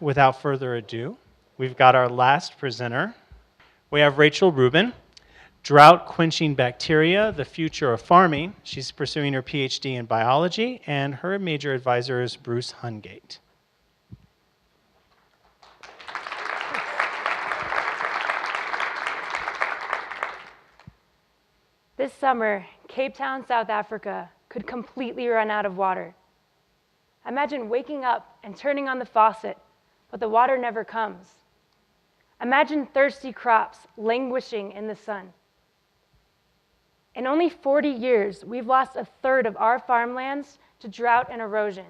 without further ado, we've got our last presenter. We have Rachel Rubin, Drought Quenching Bacteria, the Future of Farming. She's pursuing her PhD in biology, and her major advisor is Bruce Hungate. This summer, Cape Town, South Africa could completely run out of water. Imagine waking up and turning on the faucet, but the water never comes. Imagine thirsty crops languishing in the sun. In only 40 years, we've lost a third of our farmlands to drought and erosion.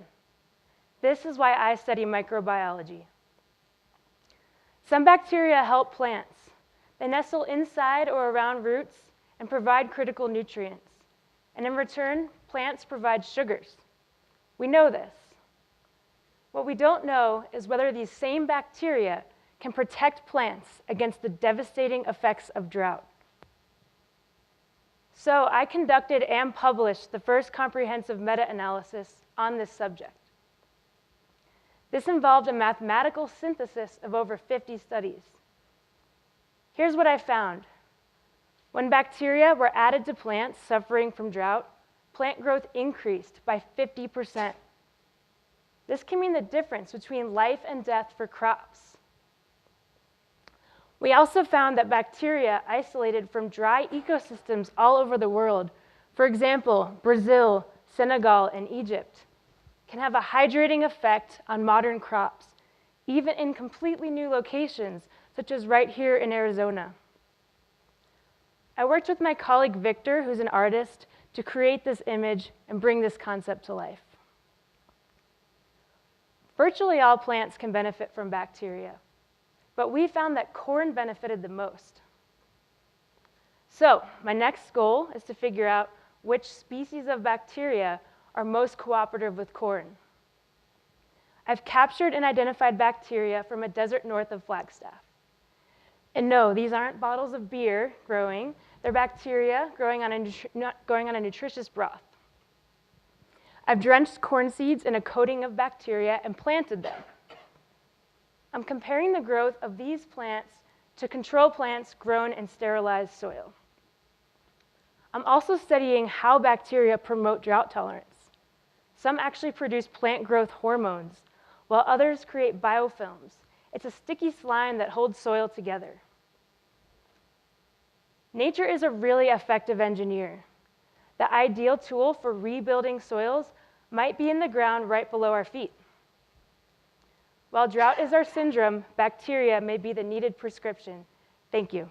This is why I study microbiology. Some bacteria help plants. They nestle inside or around roots and provide critical nutrients. And in return, plants provide sugars. We know this. What we don't know is whether these same bacteria can protect plants against the devastating effects of drought. So I conducted and published the first comprehensive meta-analysis on this subject. This involved a mathematical synthesis of over 50 studies. Here's what I found. When bacteria were added to plants suffering from drought, plant growth increased by 50%. This can mean the difference between life and death for crops. We also found that bacteria isolated from dry ecosystems all over the world, for example, Brazil, Senegal, and Egypt, can have a hydrating effect on modern crops, even in completely new locations, such as right here in Arizona. I worked with my colleague Victor, who's an artist, to create this image and bring this concept to life. Virtually all plants can benefit from bacteria, but we found that corn benefited the most. So my next goal is to figure out which species of bacteria are most cooperative with corn. I've captured and identified bacteria from a desert north of Flagstaff. And no, these aren't bottles of beer growing. They're bacteria growing on a nutritious broth. I've drenched corn seeds in a coating of bacteria and planted them. I'm comparing the growth of these plants to control plants grown in sterilized soil. I'm also studying how bacteria promote drought tolerance. Some actually produce plant growth hormones, while others create biofilms. It's a sticky slime that holds soil together. Nature is a really effective engineer. The ideal tool for rebuilding soils might be in the ground right below our feet. While drought is our syndrome, bacteria may be the needed prescription. Thank you.